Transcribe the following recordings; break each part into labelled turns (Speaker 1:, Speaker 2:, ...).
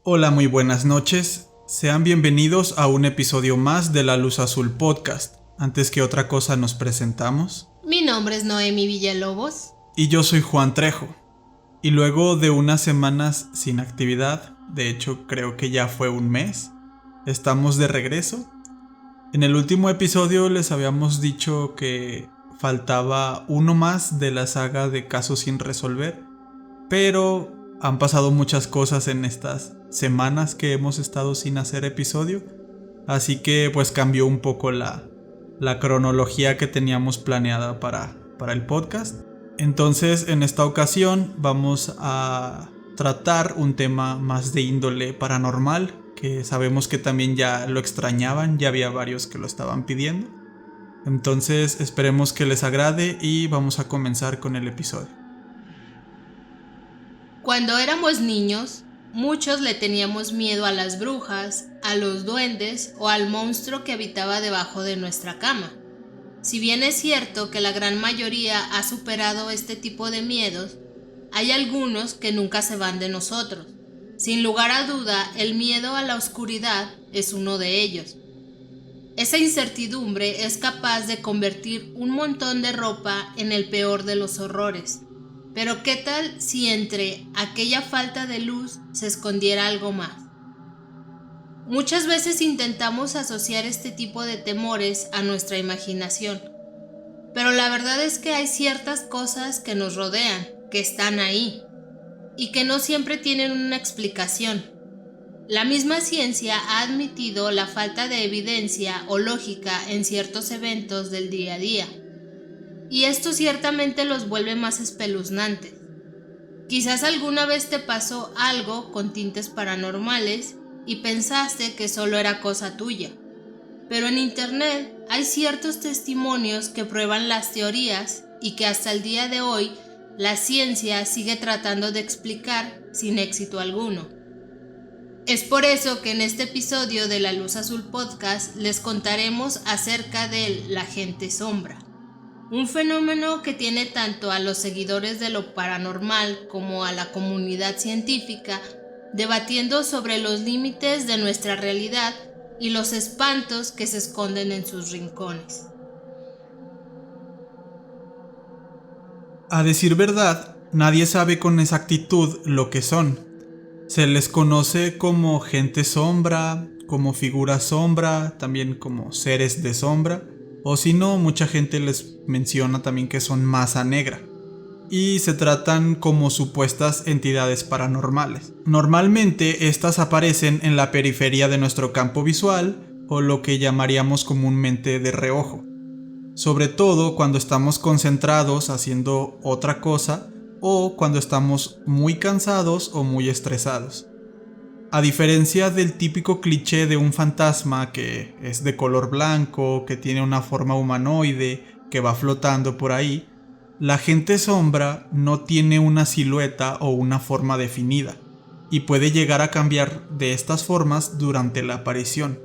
Speaker 1: Hola, muy buenas noches. Sean bienvenidos a un episodio más de La Luz Azul Podcast. Antes que otra cosa nos presentamos.
Speaker 2: Mi nombre es Noemi Villalobos.
Speaker 1: Y yo soy Juan Trejo. Y luego de unas semanas sin actividad, de hecho creo que ya fue un mes, estamos de regreso. En el último episodio les habíamos dicho que faltaba uno más de la saga de Casos sin resolver, pero han pasado muchas cosas en estas semanas que hemos estado sin hacer episodio, así que pues cambió un poco la cronología que teníamos planeada para el podcast. Entonces en esta ocasión vamos a tratar un tema más de índole paranormal, que sabemos que también ya lo extrañaban, ya había varios que lo estaban pidiendo. Entonces esperemos que les agrade y vamos a comenzar con el episodio.
Speaker 2: Cuando éramos niños, muchos le teníamos miedo a las brujas, a los duendes o al monstruo que habitaba debajo de nuestra cama. Si bien es cierto que la gran mayoría ha superado este tipo de miedos, hay algunos que nunca se van de nosotros. Sin lugar a duda, el miedo a la oscuridad es uno de ellos. Esa incertidumbre es capaz de convertir un montón de ropa en el peor de los horrores. Pero ¿qué tal si entre aquella falta de luz se escondiera algo más? Muchas veces intentamos asociar este tipo de temores a nuestra imaginación, pero la verdad es que hay ciertas cosas que nos rodean, que están ahí, y que no siempre tienen una explicación. La misma ciencia ha admitido la falta de evidencia o lógica en ciertos eventos del día a día, y esto ciertamente los vuelve más espeluznantes. Quizás alguna vez te pasó algo con tintes paranormales y pensaste que solo era cosa tuya, pero en internet hay ciertos testimonios que prueban las teorías y que hasta el día de hoy la ciencia sigue tratando de explicar sin éxito alguno. Es por eso que en este episodio de La Luz Azul Podcast les contaremos acerca de la gente sombra. Un fenómeno que tiene tanto a los seguidores de lo paranormal como a la comunidad científica debatiendo sobre los límites de nuestra realidad y los espantos que se esconden en sus rincones.
Speaker 1: A decir verdad, nadie sabe con exactitud lo que son. Se les conoce como gente sombra, como figura sombra, también como seres de sombra, o si no, mucha gente les menciona también que son masa negra, y se tratan como supuestas entidades paranormales. Normalmente estas aparecen en la periferia de nuestro campo visual, o lo que llamaríamos comúnmente de reojo, sobre todo cuando estamos concentrados haciendo otra cosa o cuando estamos muy cansados o muy estresados. A diferencia del típico cliché de un fantasma que es de color blanco, que tiene una forma humanoide, que va flotando por ahí, la gente sombra no tiene una silueta o una forma definida, y puede llegar a cambiar de estas formas durante la aparición.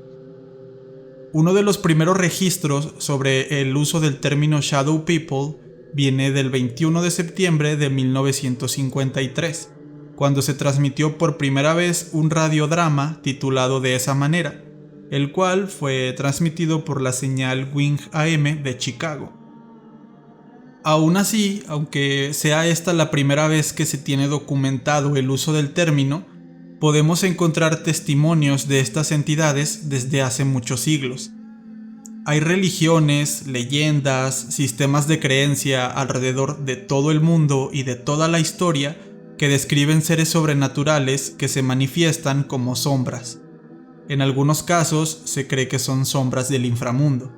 Speaker 1: Uno de los primeros registros sobre el uso del término Shadow People viene del 21 de septiembre de 1953, cuando se transmitió por primera vez un radiodrama titulado de esa manera, el cual fue transmitido por la señal Wing AM de Chicago. Aún así, aunque sea esta la primera vez que se tiene documentado el uso del término, podemos encontrar testimonios de estas entidades desde hace muchos siglos. Hay religiones, leyendas, sistemas de creencia alrededor de todo el mundo y de toda la historia que describen seres sobrenaturales que se manifiestan como sombras. En algunos casos se cree que son sombras del inframundo.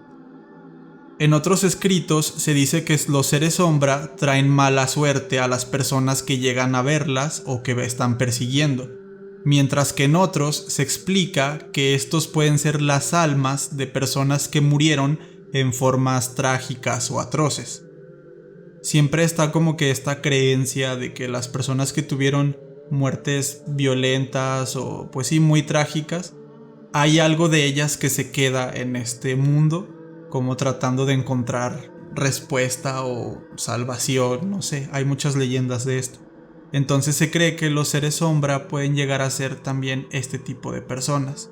Speaker 1: En otros escritos se dice que los seres sombra traen mala suerte a las personas que llegan a verlas o que están persiguiendo, mientras que en otros se explica que estos pueden ser las almas de personas que murieron en formas trágicas o atroces. Siempre está como que esta creencia de que las personas que tuvieron muertes violentas o pues sí muy trágicas, hay algo de ellas que se queda en este mundo como tratando de encontrar respuesta o salvación, no sé, hay muchas leyendas de esto. Entonces se cree que los seres sombra pueden llegar a ser también este tipo de personas.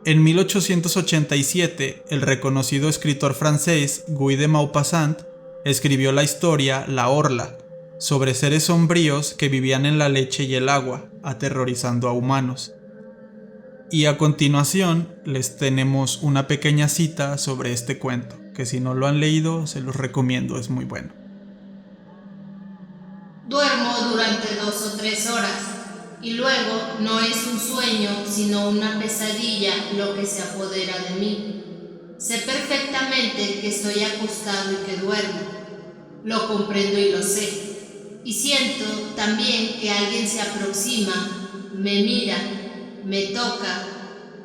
Speaker 1: En 1887, el reconocido escritor francés Guy de Maupassant escribió la historia La Orla, sobre seres sombríos que vivían en la leche y el agua, aterrorizando a humanos. Y a continuación les tenemos una pequeña cita sobre este cuento, que si no lo han leído se los recomiendo, es muy bueno.
Speaker 2: Duermo durante 2 o 3 horas y luego no es un sueño sino una pesadilla lo que se apodera de mí. Sé perfectamente que estoy acostado y que duermo. Lo comprendo y lo sé. Y siento también que alguien se aproxima, me mira, me toca,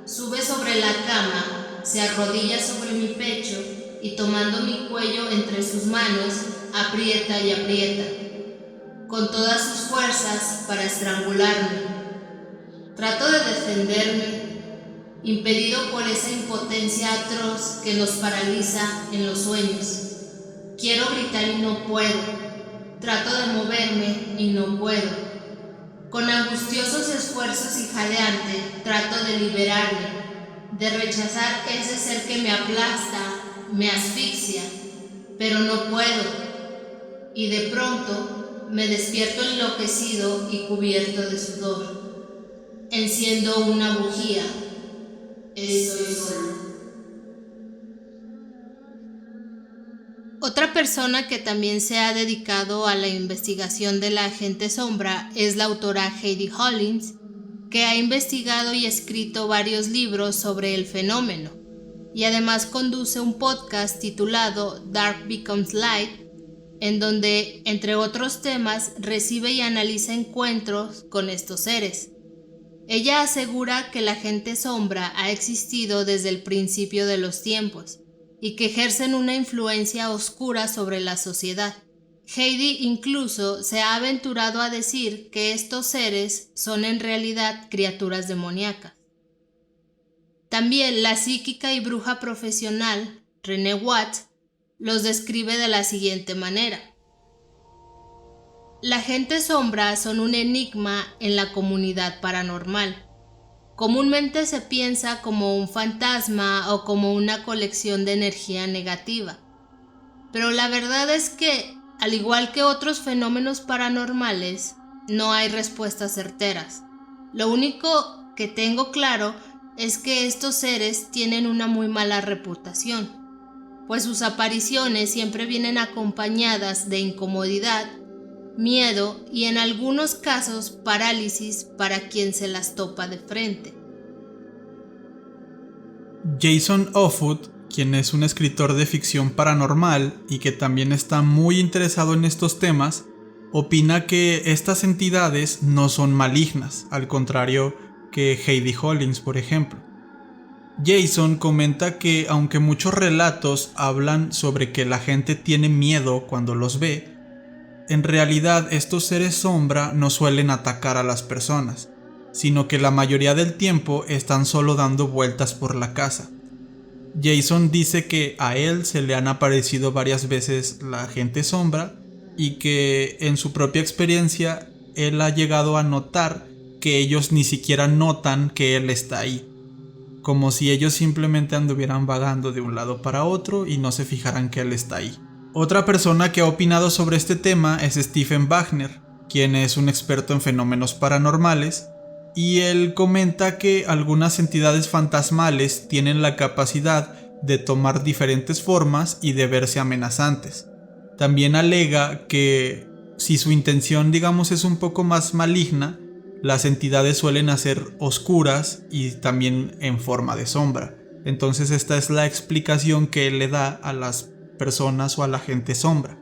Speaker 2: sube sobre la cama, se arrodilla sobre mi pecho y tomando mi cuello entre sus manos, aprieta y aprieta, con todas sus fuerzas para estrangularme. Trato de defenderme, impedido por esa impotencia atroz que nos paraliza en los sueños. Quiero gritar y no puedo. Trato de moverme y no puedo. Con angustiosos esfuerzos y jadeante, trato de liberarme, de rechazar ese ser que me aplasta, me asfixia, pero no puedo. Y de pronto me despierto enloquecido y cubierto de sudor. Enciendo una bujía. Estoy solo. Otra persona que también se ha dedicado a la investigación de la gente sombra es la autora Heidi Hollins, que ha investigado y escrito varios libros sobre el fenómeno, y además conduce un podcast titulado Dark Becomes Light, en donde, entre otros temas, recibe y analiza encuentros con estos seres. Ella asegura que la gente sombra ha existido desde el principio de los tiempos, y que ejercen una influencia oscura sobre la sociedad. Heidi incluso se ha aventurado a decir que estos seres son en realidad criaturas demoníacas. También la psíquica y bruja profesional, Renee Watts, los describe de la siguiente manera. La gente sombra son un enigma en la comunidad paranormal. Comúnmente se piensa como un fantasma o como una colección de energía negativa. Pero la verdad es que, al igual que otros fenómenos paranormales, no hay respuestas certeras. Lo único que tengo claro es que estos seres tienen una muy mala reputación, pues sus apariciones siempre vienen acompañadas de incomodidad, miedo y en algunos casos parálisis para quien se las topa de frente.
Speaker 1: Jason Offutt, quien es un escritor de ficción paranormal y que también está muy interesado en estos temas, opina que estas entidades no son malignas, al contrario que Heidi Hollins, por ejemplo. Jason comenta que aunque muchos relatos hablan sobre que la gente tiene miedo cuando los ve, en realidad estos seres sombra no suelen atacar a las personas, sino que la mayoría del tiempo están solo dando vueltas por la casa. Jason dice que a él se le han aparecido varias veces la gente sombra y que en su propia experiencia él ha llegado a notar que ellos ni siquiera notan que él está ahí, como si ellos simplemente anduvieran vagando de un lado para otro y no se fijaran que él está ahí. Otra persona que ha opinado sobre este tema es Stephen Wagner, quien es un experto en fenómenos paranormales, y él comenta que algunas entidades fantasmales tienen la capacidad de tomar diferentes formas y de verse amenazantes. También alega que si su intención, digamos, es un poco más maligna, las entidades suelen ser oscuras y también en forma de sombra. Entonces esta es la explicación que él le da a las personas o a la gente sombra.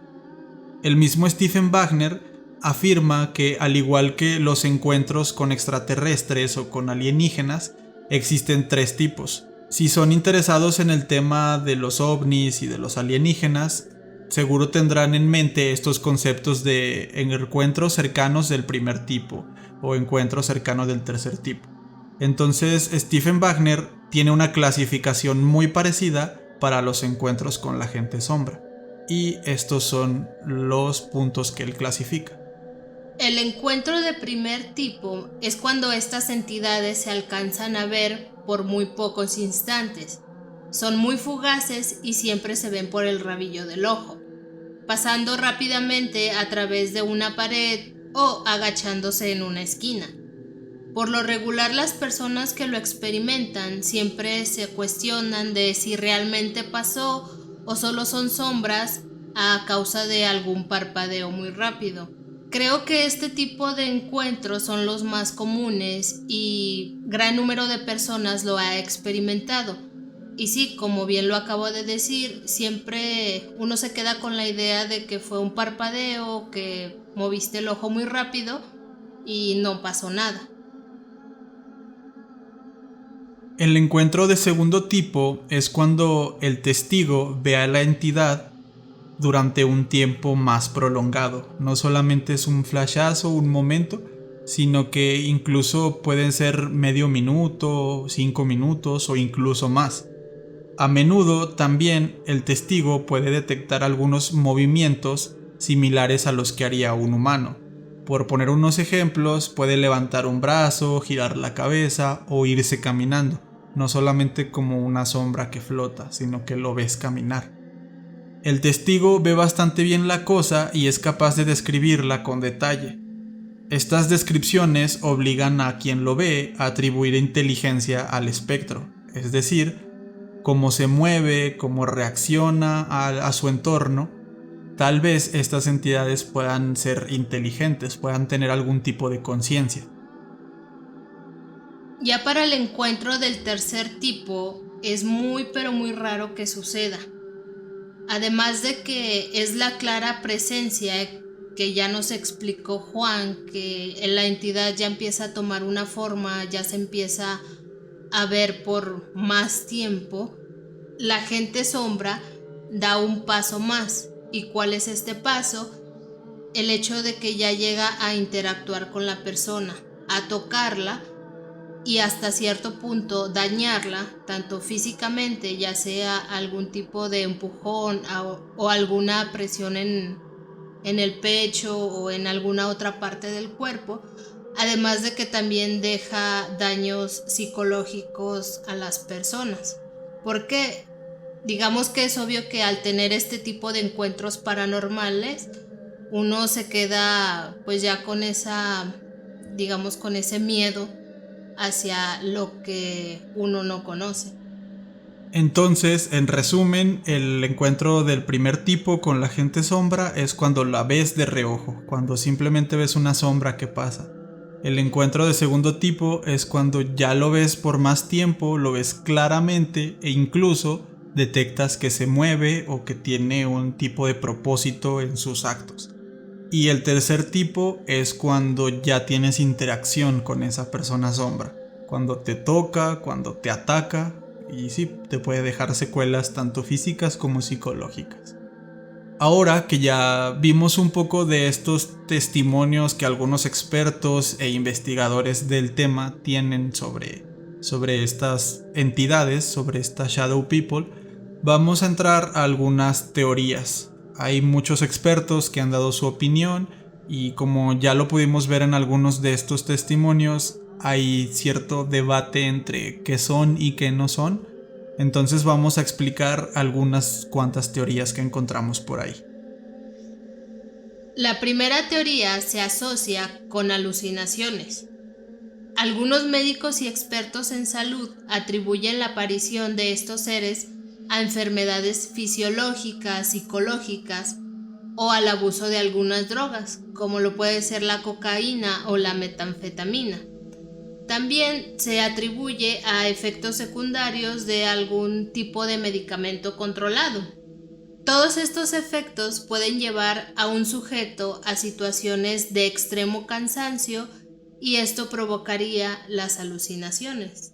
Speaker 1: El mismo Stephen Wagner afirma que, al igual que los encuentros con extraterrestres o con alienígenas, existen 3 tipos. Si son interesados en el tema de los ovnis y de los alienígenas, seguro tendrán en mente estos conceptos de encuentros cercanos del primer tipo o encuentros cercanos del tercer tipo. Entonces, Stephen Wagner tiene una clasificación muy parecida para los encuentros con la gente sombra. Y estos son los puntos que él clasifica.
Speaker 2: El encuentro de primer tipo es cuando estas entidades se alcanzan a ver por muy pocos instantes. Son muy fugaces y siempre se ven por el rabillo del ojo, pasando rápidamente a través de una pared o agachándose en una esquina. Por lo regular, las personas que lo experimentan siempre se cuestionan de si realmente pasó o solo son sombras a causa de algún parpadeo muy rápido. Creo que este tipo de encuentros son los más comunes y gran número de personas lo ha experimentado. Y sí, como bien lo acabo de decir, siempre uno se queda con la idea de que fue un parpadeo, que moviste el ojo muy rápido y no pasó nada.
Speaker 1: El encuentro de segundo tipo es cuando el testigo ve a la entidad durante un tiempo más prolongado. No solamente es un flashazo, un momento, sino que incluso pueden ser medio minuto, 5 minutos o incluso más. A menudo también el testigo puede detectar algunos movimientos similares a los que haría un humano. Por poner unos ejemplos, puede levantar un brazo, girar la cabeza o irse caminando, no solamente como una sombra que flota, sino que lo ves caminar. El testigo ve bastante bien la cosa y es capaz de describirla con detalle. Estas descripciones obligan a quien lo ve a atribuir inteligencia al espectro, es decir, cómo se mueve, cómo reacciona a su entorno. Tal vez estas entidades puedan ser inteligentes, puedan tener algún tipo de conciencia.
Speaker 2: Ya para el encuentro del tercer tipo es muy pero muy raro que suceda. Además de que es la clara presencia que ya nos explicó Juan, que la entidad ya empieza a tomar una forma, ya se empieza a ver por más tiempo, la gente sombra da un paso más. ¿Y cuál es este paso? El hecho de que ya llega a interactuar con la persona, a tocarla y hasta cierto punto dañarla, tanto físicamente, ya sea algún tipo de empujón o alguna presión en el pecho o en alguna otra parte del cuerpo, además de que también deja daños psicológicos a las personas. Porque digamos que es obvio que al tener este tipo de encuentros paranormales, uno se queda pues ya con esa, digamos, con ese miedo hacia lo que uno no conoce.
Speaker 1: Entonces, en resumen, el encuentro del primer tipo con la gente sombra es cuando la ves de reojo, cuando simplemente ves una sombra que pasa. El encuentro de segundo tipo es cuando ya lo ves por más tiempo, lo ves claramente e incluso detectas que se mueve o que tiene un tipo de propósito en sus actos. Y el tercer tipo es cuando ya tienes interacción con esa persona sombra, cuando te toca, cuando te ataca y sí, te puede dejar secuelas tanto físicas como psicológicas. Ahora que ya vimos un poco de estos testimonios que algunos expertos e investigadores del tema tienen sobre estas entidades, sobre estas Shadow People, vamos a entrar a algunas teorías. Hay muchos expertos que han dado su opinión y como ya lo pudimos ver en algunos de estos testimonios, hay cierto debate entre qué son y qué no son. Entonces vamos a explicar algunas cuantas teorías que encontramos por ahí.
Speaker 2: La primera teoría se asocia con alucinaciones. Algunos médicos y expertos en salud atribuyen la aparición de estos seres a enfermedades fisiológicas, psicológicas o al abuso de algunas drogas, como lo puede ser la cocaína o la metanfetamina. También se atribuye a efectos secundarios de algún tipo de medicamento controlado. Todos estos efectos pueden llevar a un sujeto a situaciones de extremo cansancio y esto provocaría las alucinaciones.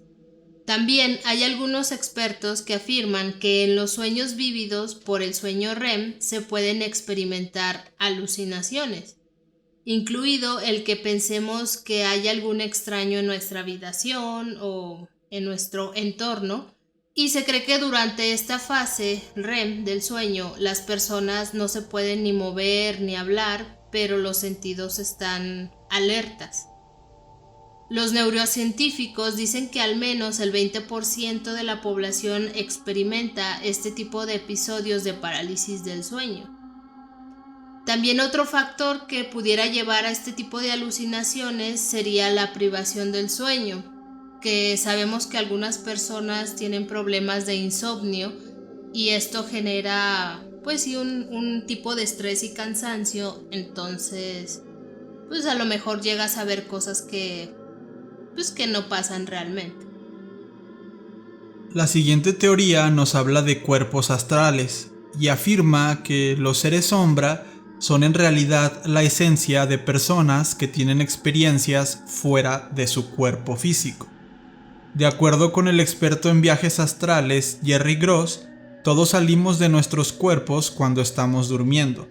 Speaker 2: También hay algunos expertos que afirman que en los sueños vívidos por el sueño REM se pueden experimentar alucinaciones, incluido el que pensemos que hay algún extraño en nuestra habitación o en nuestro entorno, y se cree que durante esta fase REM del sueño las personas no se pueden ni mover ni hablar pero los sentidos están alertas. Los neurocientíficos dicen que al menos el 20% de la población experimenta este tipo de episodios de parálisis del sueño. También otro factor que pudiera llevar a este tipo de alucinaciones sería la privación del sueño, que sabemos que algunas personas tienen problemas de insomnio y esto genera pues sí un tipo de estrés y cansancio, entonces pues a lo mejor llegas a ver cosas que no pasan realmente.
Speaker 1: La siguiente teoría nos habla de cuerpos astrales y afirma que los seres sombra son en realidad la esencia de personas que tienen experiencias fuera de su cuerpo físico. De acuerdo con el experto en viajes astrales Jerry Gross, todos salimos de nuestros cuerpos cuando estamos durmiendo.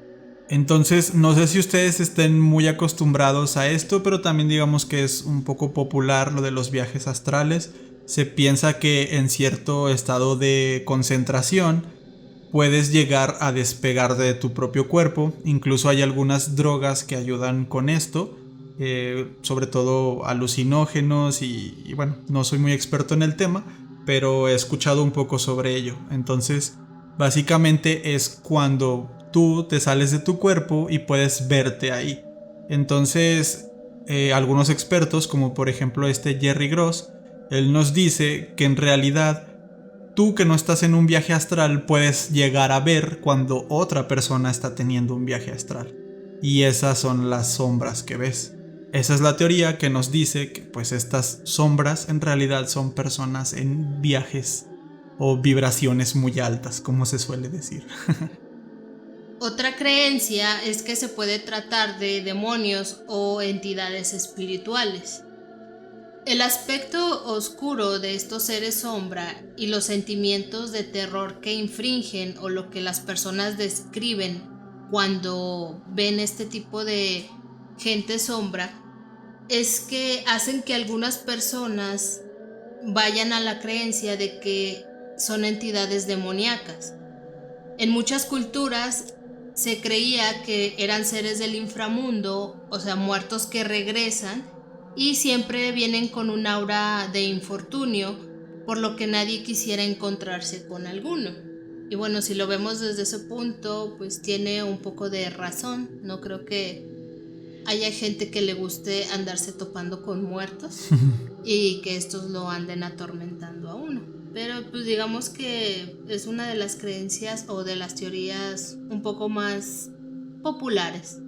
Speaker 1: Entonces, no sé si ustedes estén muy acostumbrados a esto, pero también digamos que es un poco popular lo de los viajes astrales. Se piensa que en cierto estado de concentración puedes llegar a despegar de tu propio cuerpo. Incluso hay algunas drogas que ayudan con esto, sobre todo alucinógenos y bueno, no soy muy experto en el tema, pero he escuchado un poco sobre ello. Entonces, básicamente es cuando tú te sales de tu cuerpo y puedes verte ahí. Entonces, algunos expertos, como por ejemplo este Jerry Gross, él nos dice que en realidad tú que no estás en un viaje astral puedes llegar a ver cuando otra persona está teniendo un viaje astral. Y esas son las sombras que ves. Esa es la teoría que nos dice que pues estas sombras en realidad son personas en viajes o vibraciones muy altas, como se suele decir.
Speaker 2: Otra creencia es que se puede tratar de demonios o entidades espirituales. El aspecto oscuro de estos seres sombra y los sentimientos de terror que infringen o lo que las personas describen cuando ven este tipo de gente sombra es que hacen que algunas personas vayan a la creencia de que son entidades demoníacas. En muchas culturas se creía que eran seres del inframundo, o sea, muertos que regresan y siempre vienen con un aura de infortunio, por lo que nadie quisiera encontrarse con alguno. Y bueno, si lo vemos desde ese punto, pues tiene un poco de razón. No creo que haya gente que le guste andarse topando con muertos y que estos lo anden atormentando a uno. Pero pues digamos que es una de las creencias o de las teorías un poco más populares.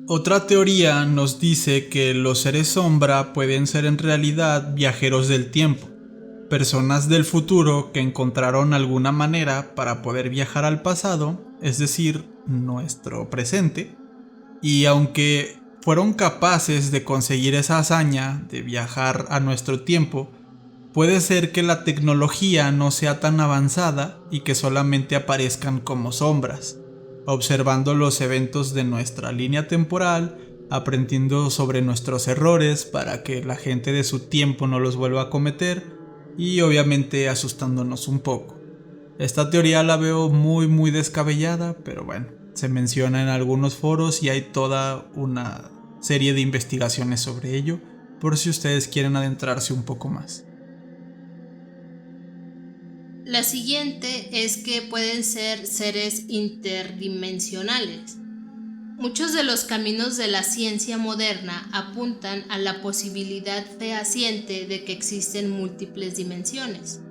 Speaker 1: Otra teoría nos dice que los seres sombra pueden ser en realidad viajeros del tiempo, personas del futuro que encontraron alguna manera para poder viajar al pasado, es decir, nuestro presente, y aunque fueron capaces de conseguir esa hazaña de viajar a nuestro tiempo, puede ser que la tecnología no sea tan avanzada y que solamente aparezcan como sombras, observando los eventos de nuestra línea temporal, aprendiendo sobre nuestros errores para que la gente de su tiempo no los vuelva a cometer y obviamente asustándonos un poco. Esta teoría la veo muy descabellada, pero bueno, se menciona en algunos foros y hay toda una serie de investigaciones sobre ello, por si ustedes quieren adentrarse un poco más.
Speaker 2: La siguiente es que pueden ser seres interdimensionales. Muchos de los caminos de la ciencia moderna apuntan a la posibilidad fehaciente de que existen múltiples dimensiones,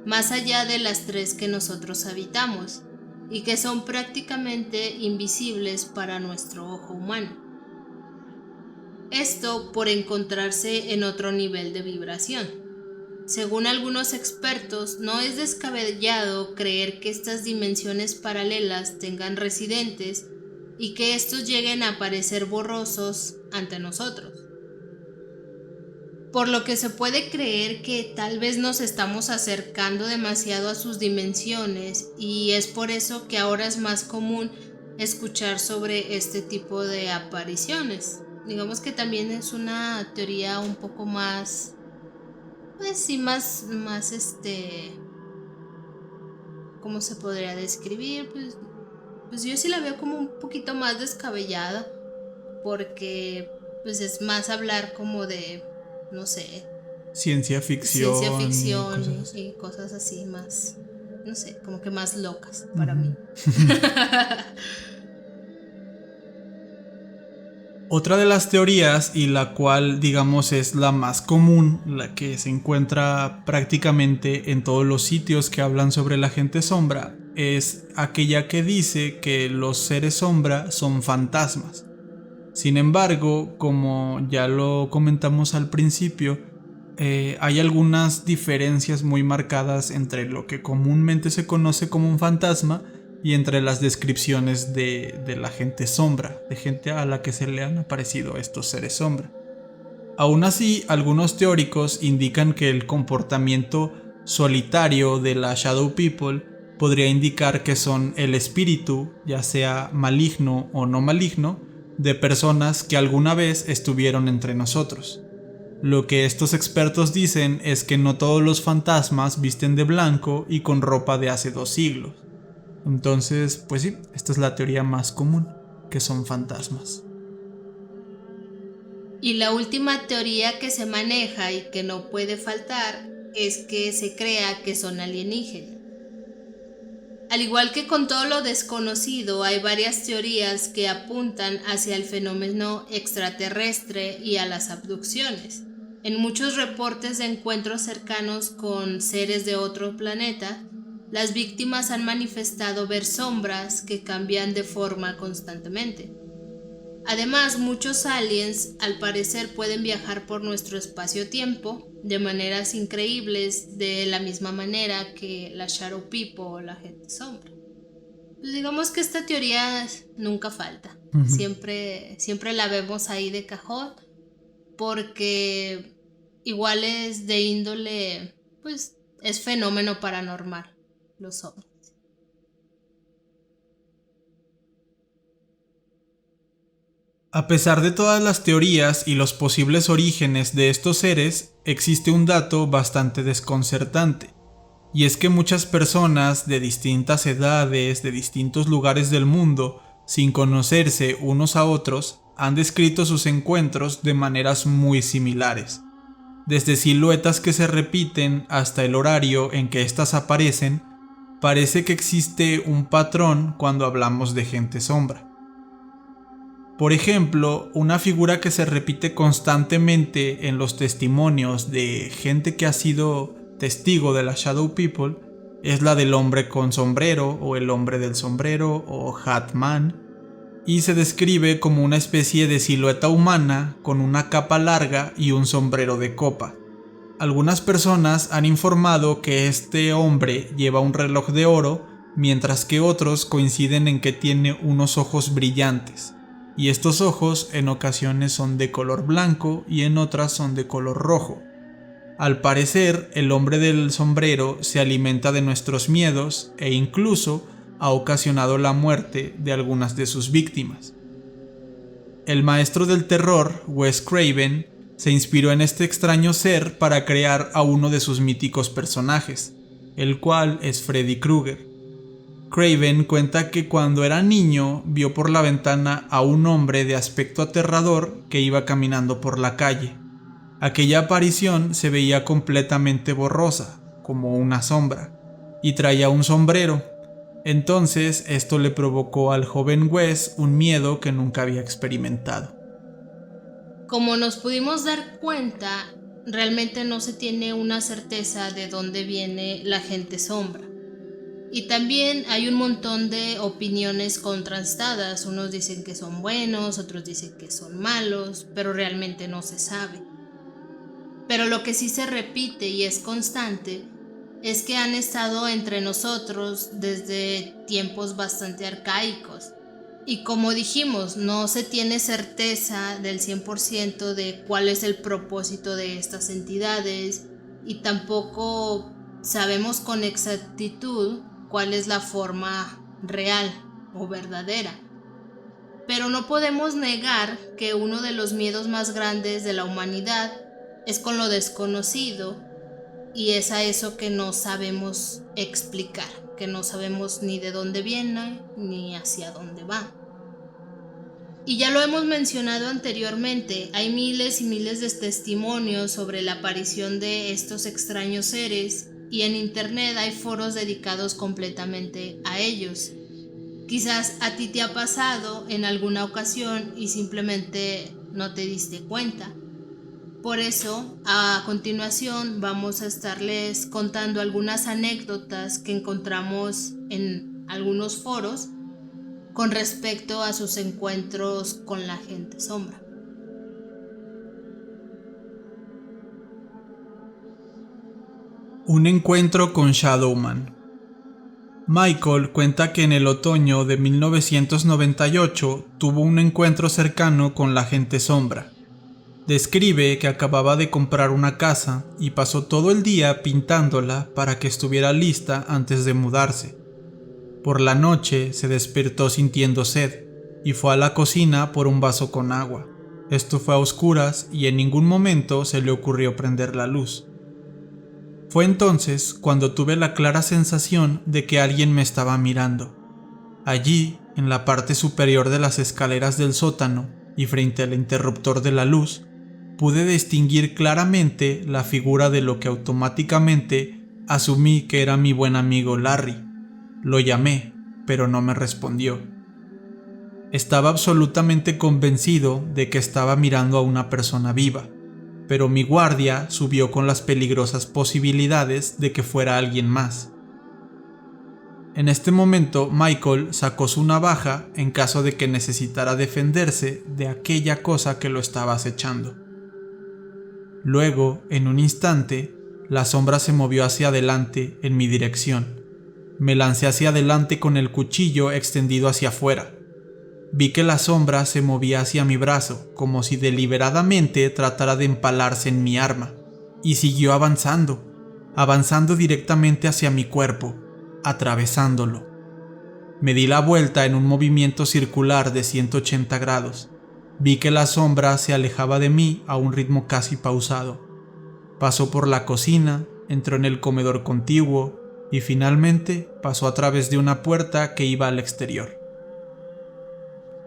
Speaker 2: más allá de las tres que nosotros habitamos, y que son prácticamente invisibles para nuestro ojo humano. Esto por encontrarse en otro nivel de vibración. Según algunos expertos, no es descabellado creer que estas dimensiones paralelas tengan residentes y que estos lleguen a parecer borrosos ante nosotros. Por lo que se puede creer que tal vez nos estamos acercando demasiado a sus dimensiones y es por eso que ahora es más común escuchar sobre este tipo de apariciones. Digamos que también es una teoría un poco más, pues sí, más ¿cómo se podría describir? Pues yo sí la veo como un poquito más descabellada, porque pues es más hablar como de, no sé,
Speaker 1: Ciencia ficción.
Speaker 2: ciencia
Speaker 1: Y
Speaker 2: ficción
Speaker 1: cosas así.
Speaker 2: y cosas así más, no sé, como que más locas para mí.
Speaker 1: Otra de las teorías, y la cual digamos es la más común, la que se encuentra prácticamente en todos los sitios que hablan sobre la gente sombra, es aquella que dice que los seres sombra son fantasmas. Sin embargo, como ya lo comentamos al principio, hay algunas diferencias muy marcadas entre lo que comúnmente se conoce como un fantasma y entre las descripciones de la gente sombra, de gente a la que se le han aparecido estos seres sombra. Aún así, algunos teóricos indican que el comportamiento solitario de la Shadow People podría indicar que son el espíritu, ya sea maligno o no maligno, de personas que alguna vez estuvieron entre nosotros. Lo que estos expertos dicen es que no todos los fantasmas visten de blanco y con ropa de hace 2 siglos. Entonces, pues sí, esta es la teoría más común, que son fantasmas.
Speaker 2: Y la última teoría que se maneja y que no puede faltar es que se crea que son alienígenas. Al igual que con todo lo desconocido, hay varias teorías que apuntan hacia el fenómeno extraterrestre y a las abducciones. En muchos reportes de encuentros cercanos con seres de otro planeta, las víctimas han manifestado ver sombras que cambian de forma constantemente. Además, muchos aliens al parecer pueden viajar por nuestro espacio-tiempo de maneras increíbles, de la misma manera que la Shadow People o la gente sombra. Pues digamos que esta teoría nunca falta. Siempre la vemos ahí de cajón, porque igual es de índole, pues es fenómeno paranormal, los ovnis.
Speaker 1: A pesar de todas las teorías y los posibles orígenes de estos seres, existe un dato bastante desconcertante, y es que muchas personas de distintas edades, de distintos lugares del mundo, sin conocerse unos a otros, han descrito sus encuentros de maneras muy similares. Desde siluetas que se repiten hasta el horario en que éstas aparecen, parece que existe un patrón cuando hablamos de gente sombra. Por ejemplo, una figura que se repite constantemente en los testimonios de gente que ha sido testigo de la Shadow People es la del hombre con sombrero o el hombre del sombrero o Hat Man, y se describe como una especie de silueta humana con una capa larga y un sombrero de copa. Algunas personas han informado que este hombre lleva un reloj de oro, mientras que otros coinciden en que tiene unos ojos brillantes, y estos ojos en ocasiones son de color blanco y en otras son de color rojo. Al parecer, el hombre del sombrero se alimenta de nuestros miedos e incluso ha ocasionado la muerte de algunas de sus víctimas. El maestro del terror, Wes Craven, se inspiró en este extraño ser para crear a uno de sus míticos personajes, el cual es Freddy Krueger. Craven cuenta que cuando era niño vio por la ventana a un hombre de aspecto aterrador que iba caminando por la calle. Aquella aparición se veía completamente borrosa, como una sombra, y traía un sombrero. Entonces esto le provocó al joven Wes un miedo que nunca había experimentado.
Speaker 2: Como nos pudimos dar cuenta, realmente no se tiene una certeza de dónde viene la gente sombra. Y también hay un montón de opiniones contrastadas. Unos dicen que son buenos, otros dicen que son malos, pero realmente no se sabe. Pero lo que sí se repite y es constante es que han estado entre nosotros desde tiempos bastante arcaicos. Y como dijimos, no se tiene certeza del 100% de cuál es el propósito de estas entidades y tampoco sabemos con exactitud cuál es la forma real o verdadera. Pero no podemos negar que uno de los miedos más grandes de la humanidad es con lo desconocido y es a eso que no sabemos explicar, que no sabemos ni de dónde viene ni hacia dónde va. Y ya lo hemos mencionado anteriormente, hay miles y miles de testimonios sobre la aparición de estos extraños seres y en internet hay foros dedicados completamente a ellos. Quizás a ti te ha pasado en alguna ocasión y simplemente no te diste cuenta. Por eso, a continuación vamos a estarles contando algunas anécdotas que encontramos en algunos foros con respecto a sus encuentros con la gente sombra.
Speaker 1: Un encuentro con Shadowman. Michael cuenta que en el otoño de 1998 tuvo un encuentro cercano con la gente sombra. Describe que acababa de comprar una casa y pasó todo el día pintándola para que estuviera lista antes de mudarse. Por la noche se despertó sintiendo sed y fue a la cocina por un vaso con agua. Esto fue a oscuras y en ningún momento se le ocurrió prender la luz. Fue entonces cuando tuve la clara sensación de que alguien me estaba mirando. Allí, en la parte superior de las escaleras del sótano y frente al interruptor de la luz, pude distinguir claramente la figura de lo que automáticamente asumí que era mi buen amigo Larry. Lo llamé, pero no me respondió. Estaba absolutamente convencido de que estaba mirando a una persona viva, pero mi guardia subió con las peligrosas posibilidades de que fuera alguien más. En este momento, Michael sacó su navaja en caso de que necesitara defenderse de aquella cosa que lo estaba acechando. Luego, en un instante, la sombra se movió hacia adelante en mi dirección. Me lancé hacia adelante con el cuchillo extendido hacia afuera. Vi que la sombra se movía hacia mi brazo, como si deliberadamente tratara de empalarse en mi arma, y siguió avanzando directamente hacia mi cuerpo, atravesándolo. Me di la vuelta en un movimiento circular de 180 grados. Vi que la sombra se alejaba de mí a un ritmo casi pausado. Pasó por la cocina, entró en el comedor contiguo y finalmente pasó a través de una puerta que iba al exterior.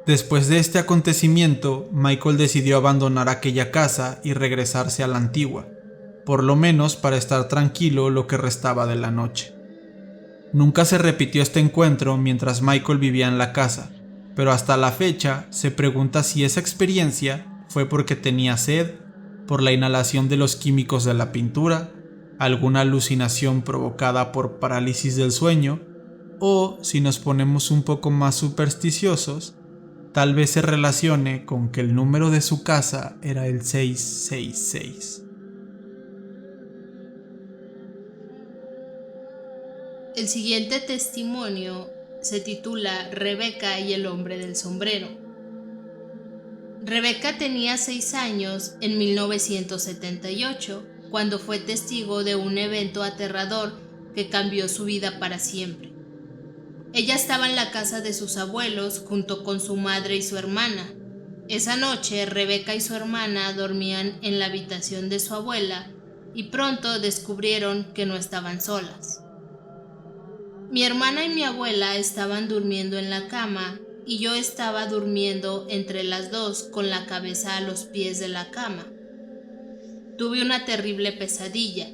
Speaker 1: Después de este acontecimiento, Michael decidió abandonar aquella casa y regresarse a la antigua, por lo menos para estar tranquilo lo que restaba de la noche. Nunca se repitió este encuentro mientras Michael vivía en la casa, pero hasta la fecha se pregunta si esa experiencia fue porque tenía sed, por la inhalación de los químicos de la pintura, alguna alucinación provocada por parálisis del sueño, o, si nos ponemos un poco más supersticiosos, tal vez se relacione con que el número de su casa era el 666.
Speaker 2: El siguiente testimonio se titula Rebeca y el hombre del sombrero. Rebeca tenía 6 años en 1978, cuando fue testigo de un evento aterrador que cambió su vida para siempre. Ella estaba en la casa de sus abuelos junto con su madre y su hermana. Esa noche, Rebeca y su hermana dormían en la habitación de su abuela y pronto descubrieron que no estaban solas. Mi hermana y mi abuela estaban durmiendo en la cama y yo estaba durmiendo entre las dos con la cabeza a los pies de la cama. Tuve una terrible pesadilla,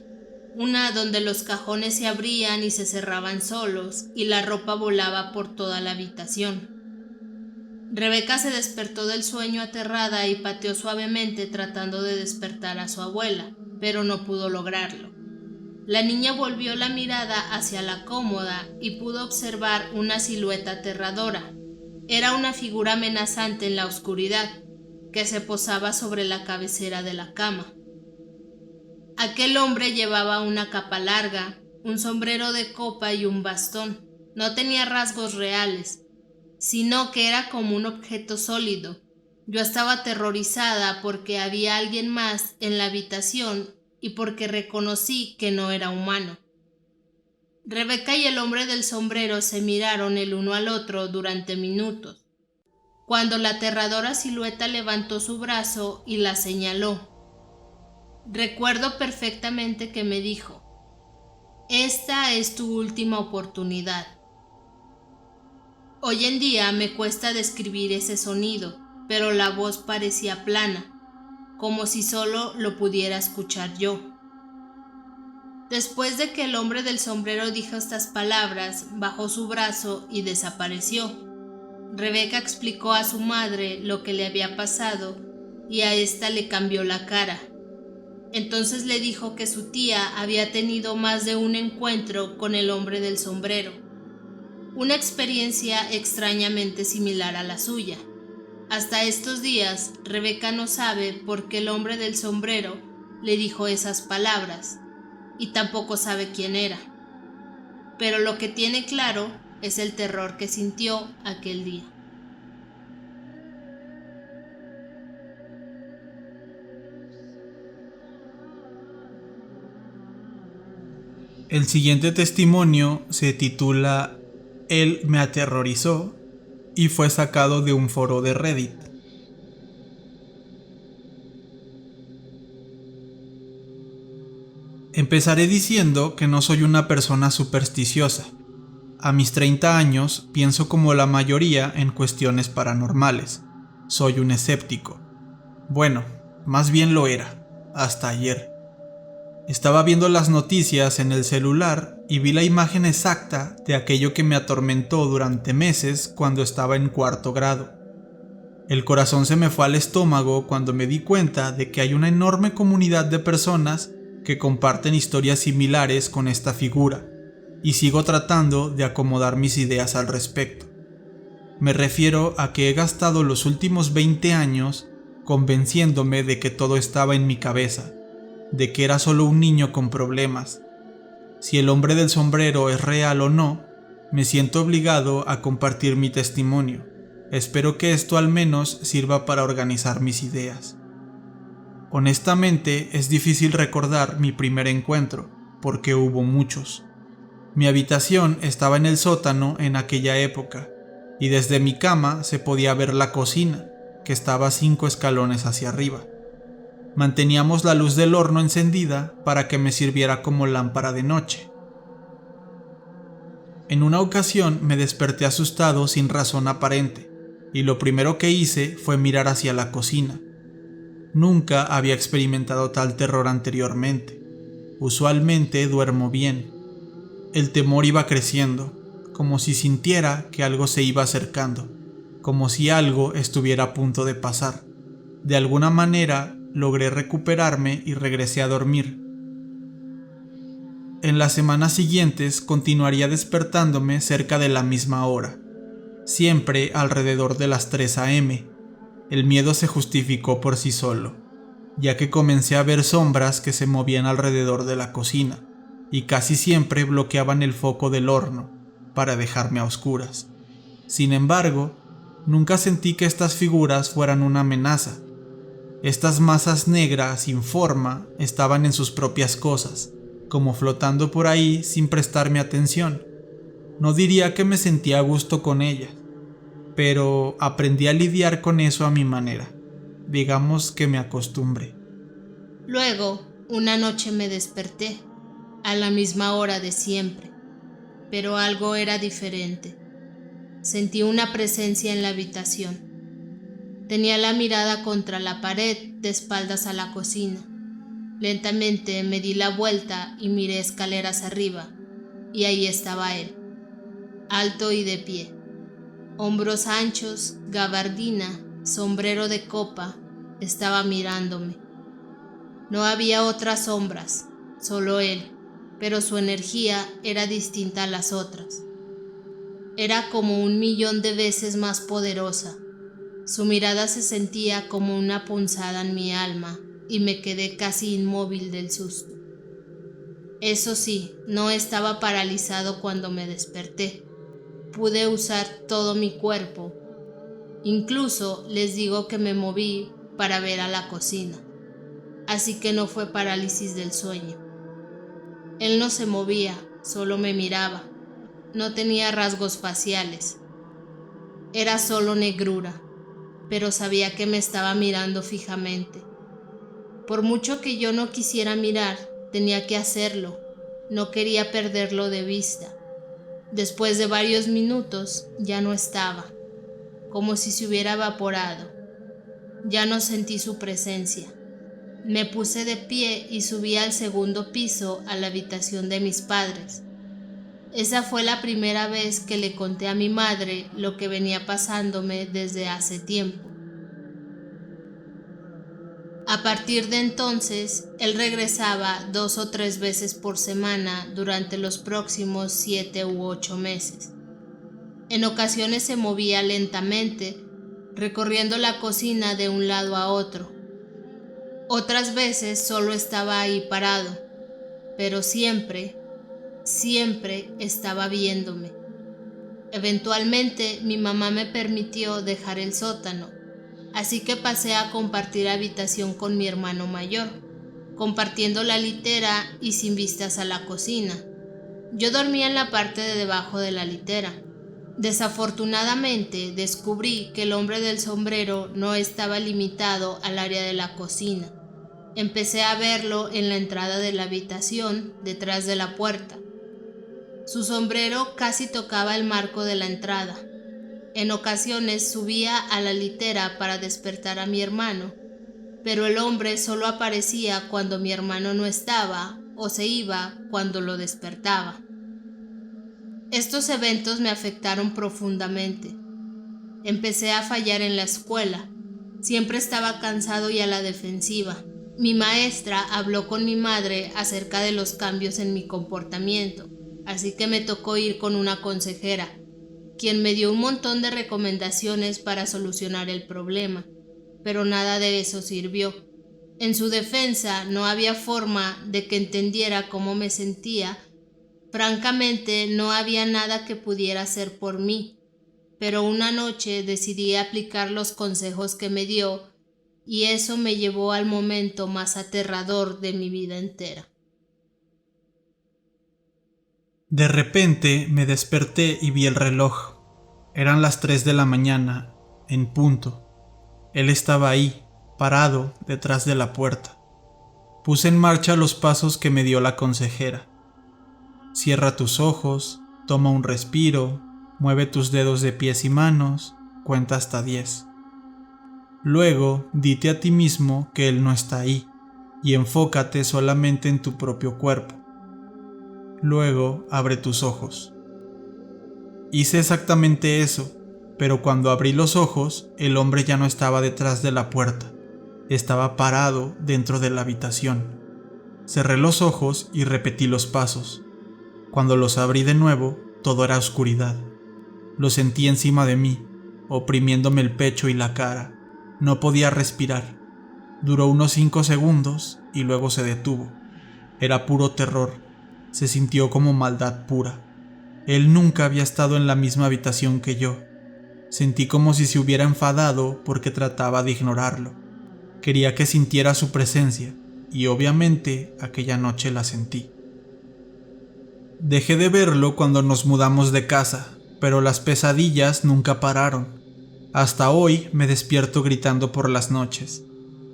Speaker 2: una donde los cajones se abrían y se cerraban solos y la ropa volaba por toda la habitación. Rebeca se despertó del sueño aterrada y pateó suavemente tratando de despertar a su abuela, pero no pudo lograrlo. La niña volvió la mirada hacia la cómoda y pudo observar una silueta aterradora. Era una figura amenazante en la oscuridad, que se posaba sobre la cabecera de la cama. Aquel hombre llevaba una capa larga, un sombrero de copa y un bastón. No tenía rasgos reales, sino que era como un objeto sólido. Yo estaba aterrorizada porque había alguien más en la habitación y porque reconocí que no era humano. Rebeca y el hombre del sombrero se miraron el uno al otro durante minutos, cuando la aterradora silueta levantó su brazo y la señaló. Recuerdo perfectamente que me dijo: "Esta es tu última oportunidad". Hoy en día me cuesta describir ese sonido. pero la voz parecía plana, como si solo lo pudiera escuchar yo. Después de que el hombre del sombrero dijo estas palabras, bajó su brazo y desapareció. Rebeca explicó a su madre lo que le había pasado y a ésta le cambió la cara. Entonces le dijo que su tía había tenido más de un encuentro con el hombre del sombrero, una experiencia extrañamente similar a la suya. Hasta estos días, Rebeca no sabe por qué el hombre del sombrero le dijo esas palabras, y tampoco sabe quién era. Pero lo que tiene claro es el terror que sintió aquel día.
Speaker 1: El siguiente testimonio se titula Él me aterrorizó y fue sacado de un foro de Reddit. Empezaré diciendo que no soy una persona supersticiosa. A mis 30 años pienso como la mayoría en cuestiones paranormales. Soy un escéptico. Bueno, más bien lo era, hasta ayer. Estaba viendo las noticias en el celular y vi la imagen exacta de aquello que me atormentó durante meses cuando estaba en 4º grado. El corazón se me fue al estómago cuando me di cuenta de que hay una enorme comunidad de personas que comparten historias similares con esta figura, y sigo tratando de acomodar mis ideas al respecto. Me refiero a que he gastado los últimos 20 años convenciéndome de que todo estaba en mi cabeza, de que era solo un niño con problemas. Si el hombre del sombrero es real o no, me siento obligado a compartir mi testimonio. Espero que esto al menos sirva para organizar mis ideas. Honestamente, es difícil recordar mi primer encuentro, porque hubo muchos. Mi habitación estaba en el sótano en aquella época, y desde mi cama se podía ver la cocina, que estaba 5 escalones hacia arriba. Manteníamos la luz del horno encendida para que me sirviera como lámpara de noche. En una ocasión me desperté asustado sin razón aparente, y lo primero que hice fue mirar hacia la cocina. Nunca había experimentado tal terror anteriormente. Usualmente duermo bien. El temor iba creciendo, como si sintiera que algo se iba acercando, como si algo estuviera a punto de pasar. De alguna manera logré recuperarme y regresé a dormir. En las semanas siguientes continuaría despertándome cerca de la misma hora, siempre alrededor de las 3 a.m. El miedo se justificó por sí solo, ya que comencé a ver sombras que se movían alrededor de la cocina y casi siempre bloqueaban el foco del horno para dejarme a oscuras. Sin embargo, nunca sentí que estas figuras fueran una amenaza. Estas masas negras sin forma estaban en sus propias cosas, como flotando por ahí sin prestarme atención. No diría que me sentía a gusto con ellas, pero aprendí a lidiar con eso a mi manera. Digamos que me acostumbré.
Speaker 2: Luego, una noche me desperté, a la misma hora de siempre, pero algo era diferente. Sentí una presencia en la habitación. Tenía la mirada contra la pared, de espaldas a la cocina. Lentamente me di la vuelta y miré escaleras arriba, y ahí estaba él, alto y de pie. Hombros anchos, gabardina, sombrero de copa, estaba mirándome. No había otras sombras, solo él, pero su energía era distinta a las otras. Era como 1.000.000 de veces más poderosa. Su mirada se sentía como una punzada en mi alma y me quedé casi inmóvil del susto. Eso sí, no estaba paralizado cuando me desperté. Pude usar todo mi cuerpo. Incluso les digo que me moví para ver a la cocina. Así que no fue parálisis del sueño. Él no se movía, solo me miraba. No tenía rasgos faciales. Era solo negrura, pero sabía que me estaba mirando fijamente. Por mucho que yo no quisiera mirar, tenía que hacerlo. No quería perderlo de vista. Después de varios minutos ya no estaba, como si se hubiera evaporado. Ya no sentí su presencia. Me puse de pie y subí al segundo piso a la habitación de mis padres. Esa fue la primera vez que le conté a mi madre lo que venía pasándome desde hace tiempo. A partir de entonces, él regresaba 2 o 3 veces por semana durante los próximos 7 u 8 meses. En ocasiones se movía lentamente, recorriendo la cocina de un lado a otro. Otras veces solo estaba ahí parado, pero siempre estaba viéndome. Eventualmente mi mamá me permitió dejar el sótano, así que pasé a compartir habitación con mi hermano mayor, compartiendo la litera y sin vistas a la cocina. Yo dormía en la parte de debajo de la litera. Desafortunadamente descubrí que el hombre del sombrero no estaba limitado al área de la cocina. Empecé a verlo en la entrada de la habitación, detrás de la puerta. Su sombrero casi tocaba el marco de la entrada. En ocasiones subía a la litera para despertar a mi hermano, pero el hombre solo aparecía cuando mi hermano no estaba o se iba cuando lo despertaba. Estos eventos me afectaron profundamente. Empecé a fallar en la escuela. Siempre estaba cansado y a la defensiva. Mi maestra habló con mi madre acerca de los cambios en mi comportamiento, así que me tocó ir con una consejera, quien me dio un montón de recomendaciones para solucionar el problema, pero nada de eso sirvió. En su defensa, no había forma de que entendiera cómo me sentía. Francamente, no había nada que pudiera hacer por mí, pero una noche decidí aplicar los consejos que me dio, y eso me llevó al momento más aterrador de mi vida entera.
Speaker 1: De repente me desperté y vi el reloj. Eran las 3 de la mañana, en punto. Él estaba ahí, parado, detrás de la puerta. Puse en marcha los pasos que me dio la consejera. Cierra tus ojos, toma un respiro, mueve tus dedos de pies y manos, cuenta hasta 10. Luego, dite a ti mismo que él no está ahí, y enfócate solamente en tu propio cuerpo. Luego, abre tus ojos. Hice exactamente eso, pero cuando abrí los ojos, el hombre ya no estaba detrás de la puerta, estaba parado dentro de la habitación. Cerré los ojos y repetí los pasos. Cuando los abrí de nuevo, todo era oscuridad. Lo sentí encima de mí, oprimiéndome el pecho y la cara. No podía respirar. Duró unos 5 segundos y luego se detuvo. Era puro terror. Se sintió como maldad pura. Él nunca había estado en la misma habitación que yo. Sentí como si se hubiera enfadado porque trataba de ignorarlo. Quería que sintiera su presencia, y obviamente aquella noche la sentí. Dejé de verlo cuando nos mudamos de casa, pero las pesadillas nunca pararon. Hasta hoy me despierto gritando por las noches.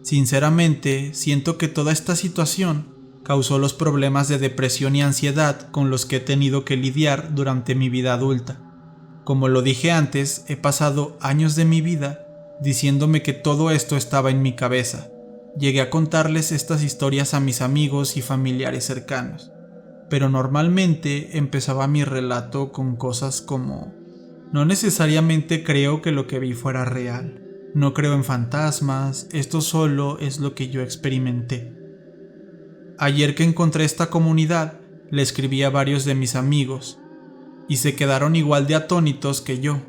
Speaker 1: Sinceramente, siento que toda esta situación causó los problemas de depresión y ansiedad con los que he tenido que lidiar durante mi vida adulta. Como lo dije antes, he pasado años de mi vida diciéndome que todo esto estaba en mi cabeza. Llegué a contarles estas historias a mis amigos y familiares cercanos, pero normalmente empezaba mi relato con cosas como: no necesariamente creo que lo que vi fuera real. No creo en fantasmas, esto solo es lo que yo experimenté. Ayer que encontré esta comunidad, le escribí a varios de mis amigos, y se quedaron igual de atónitos que yo.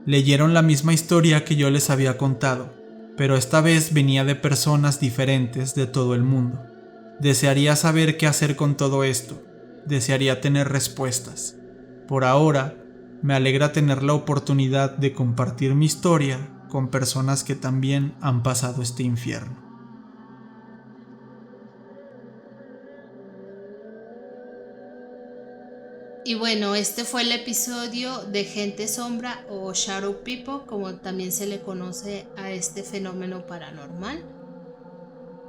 Speaker 1: Leyeron la misma historia que yo les había contado, pero esta vez venía de personas diferentes de todo el mundo. Desearía saber qué hacer con todo esto. Desearía tener respuestas. Por ahora, me alegra tener la oportunidad de compartir mi historia con personas que también han pasado este infierno.
Speaker 2: Y bueno, este fue el episodio de Gente Sombra o Shadow People, como también se le conoce a este fenómeno paranormal.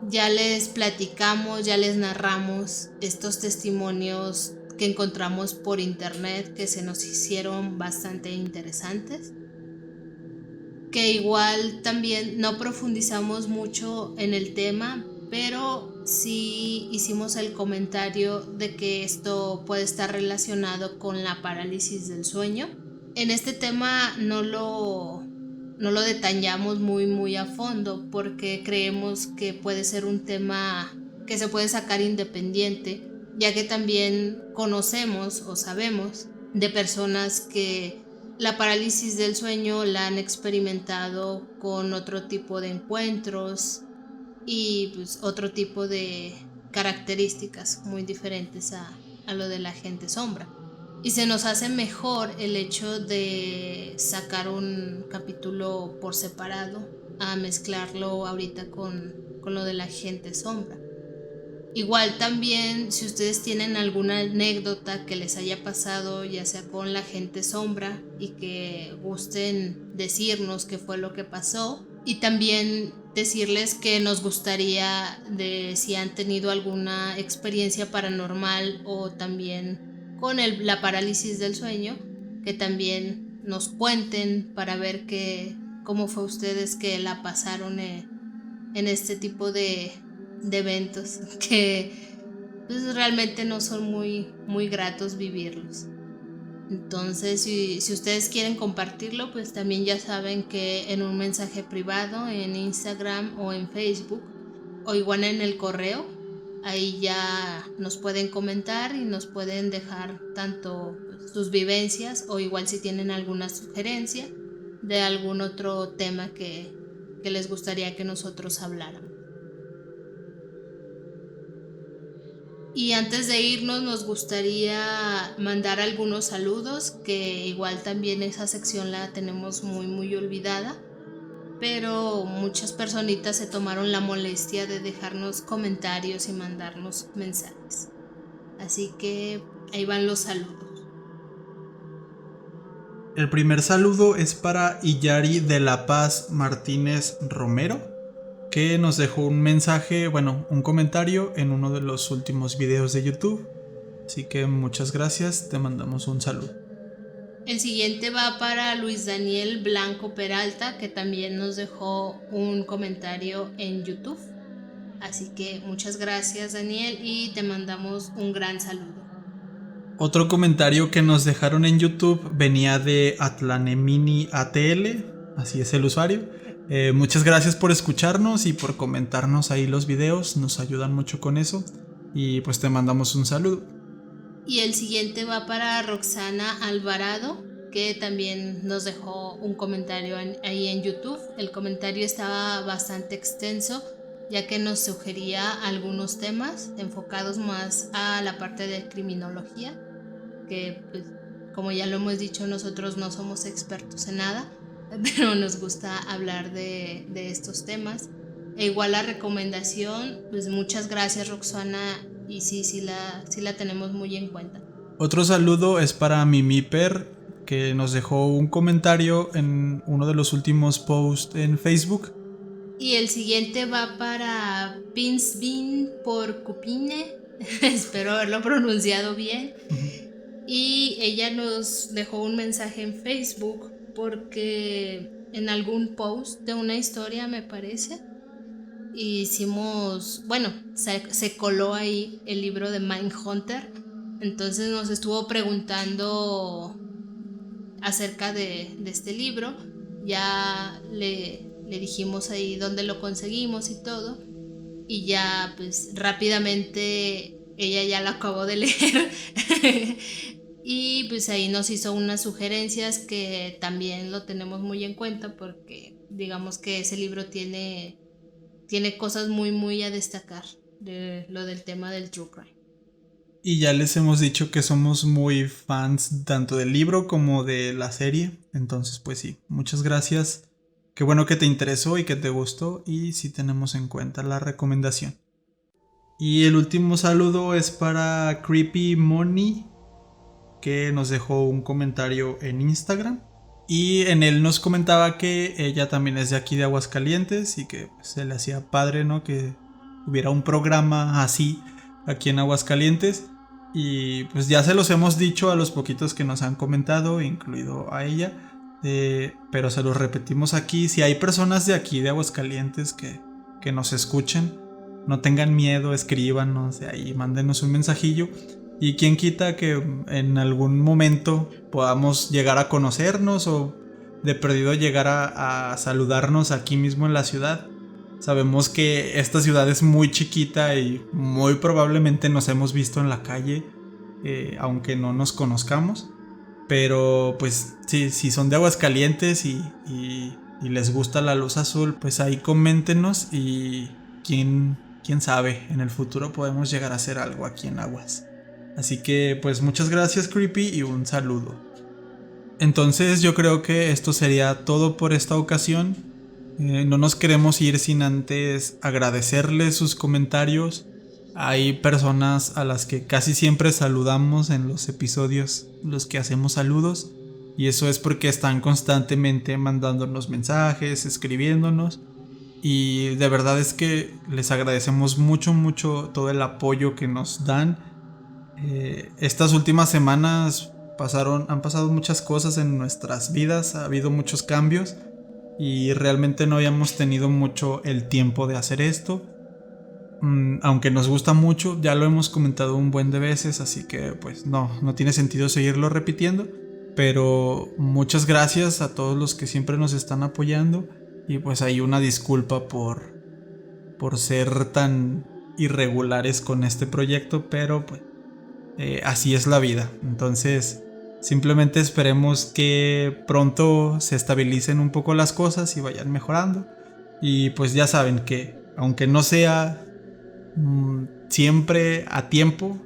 Speaker 2: Ya les platicamos, ya les narramos estos testimonios que encontramos por internet que se nos hicieron bastante interesantes. que igual también no profundizamos mucho en el tema, pero sí hicimos el comentario de que esto puede estar relacionado con la parálisis del sueño. En este tema no lo detallamos muy a fondo porque creemos que puede ser un tema que se puede sacar independiente, ya que también conocemos o sabemos de personas que la parálisis del sueño la han experimentado con otro tipo de encuentros y pues otro tipo de características muy diferentes a lo de la gente sombra. Y se nos hace mejor el hecho de sacar un capítulo por separado a mezclarlo ahorita con lo de la gente sombra. Igual también si ustedes tienen alguna anécdota que les haya pasado ya sea con la gente sombra y que gusten decirnos qué fue lo que pasó, y también decirles que nos gustaría de si han tenido alguna experiencia paranormal o también con la parálisis del sueño, que también nos cuenten para ver cómo fue ustedes que la pasaron en este tipo de eventos que pues, realmente no son muy gratos vivirlos. Entonces, si ustedes quieren compartirlo, pues también ya saben que en un mensaje privado en Instagram o en Facebook o igual en el correo, ahí ya nos pueden comentar y nos pueden dejar tanto sus vivencias o igual si tienen alguna sugerencia de algún otro tema que les gustaría que nosotros habláramos. Y antes de irnos nos gustaría mandar algunos saludos, que igual también esa sección la tenemos muy olvidada, pero muchas personitas se tomaron la molestia de dejarnos comentarios y mandarnos mensajes. Así que ahí van los saludos.
Speaker 1: El primer saludo es para Iyari de la Paz Martínez Romero, que nos dejó un mensaje, un comentario en uno de los últimos videos de YouTube. Así que muchas gracias, te mandamos un saludo.
Speaker 2: El siguiente va para Luis Daniel Blanco Peralta, que también nos dejó un comentario en YouTube. Así que muchas gracias, Daniel, y te mandamos un gran saludo.
Speaker 1: Otro comentario que nos dejaron en YouTube venía de Atlanemini ATL, así es el usuario. Muchas gracias por escucharnos y por comentarnos ahí los videos, nos ayudan mucho con eso y pues te mandamos un saludo.
Speaker 2: Y el siguiente va para Roxana Alvarado, que también nos dejó un comentario ahí en YouTube. El comentario estaba bastante extenso, ya que nos sugería algunos temas enfocados más a la parte de criminología, que pues, como ya lo hemos dicho, nosotros no somos expertos en nada, pero nos gusta hablar de estos temas. E igual la recomendación, pues muchas gracias, Roxana, y sí la tenemos muy en cuenta.
Speaker 1: Otro saludo es para Mimiper, que nos dejó un comentario en uno de los últimos posts en Facebook.
Speaker 2: Y el siguiente va para Pinsbin por Cupine, espero haberlo pronunciado bien. Y ella nos dejó un mensaje en Facebook porque en algún post de una historia, me parece, hicimos, se coló ahí el libro de Mindhunter. Entonces nos estuvo preguntando acerca de este libro. Ya le dijimos ahí dónde lo conseguimos y todo, y ya pues rápidamente ella ya lo acabó de leer y pues ahí nos hizo unas sugerencias que también lo tenemos muy en cuenta, porque digamos que ese libro tiene cosas muy a destacar de lo del tema del true crime.
Speaker 1: Y ya les hemos dicho que somos muy fans tanto del libro como de la serie, entonces pues sí, muchas gracias. Qué bueno que te interesó y que te gustó, y sí tenemos en cuenta la recomendación. Y el último saludo es para Creepy Money, que nos dejó un comentario en Instagram. Y en él nos comentaba que ella también es de aquí de Aguascalientes y que se le hacía padre, ¿no?, que hubiera un programa así aquí en Aguascalientes. Y pues ya se los hemos dicho a los poquitos que nos han comentado, incluido a ella. pero se los repetimos aquí. Si hay personas de aquí, de Aguascalientes, que nos escuchen, no tengan miedo, escríbanos de ahí, mándenos un mensajillo. Y quién quita que en algún momento podamos llegar a conocernos o de perdido llegar a saludarnos aquí mismo en la ciudad. Sabemos que esta ciudad es muy chiquita y muy probablemente nos hemos visto en la calle, aunque no nos conozcamos. Pero pues sí, si son de Aguascalientes y les gusta la luz azul, pues ahí coméntenos y quién sabe, en el futuro podemos llegar a hacer algo aquí en Aguas. Así que pues muchas gracias, Creepy, y un saludo. Entonces yo creo que esto sería todo por esta ocasión. No nos queremos ir sin antes agradecerles sus comentarios. Hay personas a las que casi siempre saludamos en los episodios, los que hacemos saludos, y eso es porque están constantemente mandándonos mensajes, escribiéndonos, y de verdad es que les agradecemos mucho todo el apoyo que nos dan. Estas últimas semanas han pasado muchas cosas en nuestras vidas, ha habido muchos cambios y realmente no habíamos tenido mucho el tiempo de hacer esto. Aunque nos gusta mucho, ya lo hemos comentado un buen de veces, así que pues no tiene sentido seguirlo repitiendo. Pero muchas gracias a todos los que siempre nos están apoyando, y pues hay una disculpa por ser tan irregulares con este proyecto, pero pues así es la vida. Entonces simplemente esperemos que pronto se estabilicen un poco las cosas y vayan mejorando. Y pues ya saben que aunque no sea siempre a tiempo,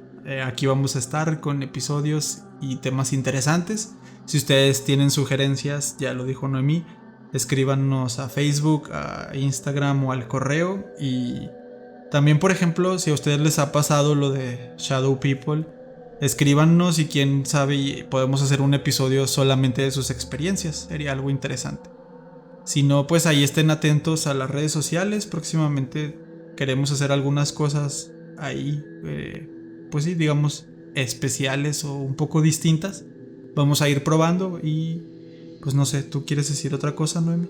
Speaker 1: aquí vamos a estar con episodios y temas interesantes. Si ustedes tienen sugerencias, ya lo dijo Noemí, escríbanos a Facebook, a Instagram o al correo. Y también, por ejemplo, si a ustedes les ha pasado lo de Shadow People, escríbanos y quién sabe, podemos hacer un episodio solamente de sus experiencias. Sería algo interesante. Si no, pues ahí estén atentos a las redes sociales. Próximamente queremos hacer algunas cosas ahí, pues sí, digamos, especiales o un poco distintas. Vamos a ir probando y pues no sé, ¿tú quieres decir otra cosa, Noemi?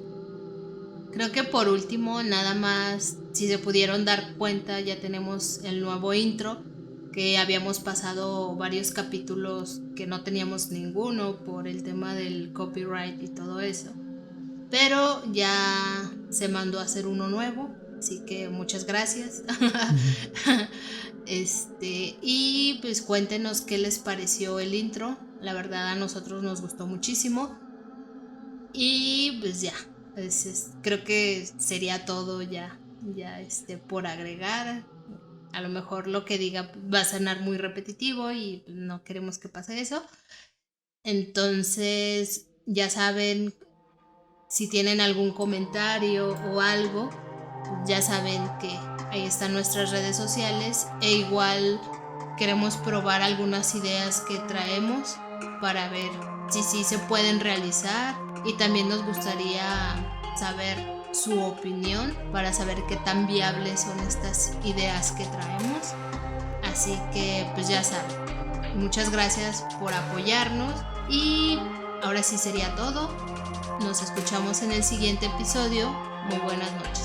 Speaker 2: Creo que por último, nada más, si se pudieron dar cuenta, ya tenemos el nuevo intro, que habíamos pasado varios capítulos que no teníamos ninguno por el tema del copyright y todo eso. Pero ya se mandó a hacer uno nuevo, así que muchas gracias. Y pues cuéntenos qué les pareció el intro. La verdad a nosotros nos gustó muchísimo. Y pues ya, creo que sería todo ya por agregar. A lo mejor lo que diga va a sonar muy repetitivo y no queremos que pase eso. Entonces ya saben, si tienen algún comentario o algo, ya saben que ahí están nuestras redes sociales, e igual queremos probar algunas ideas que traemos para ver si sí se pueden realizar, y también nos gustaría saber su opinión para saber qué tan viables son estas ideas que traemos. Así que pues ya saben, muchas gracias por apoyarnos y ahora sí sería todo. Nos escuchamos en el siguiente episodio. Muy buenas noches.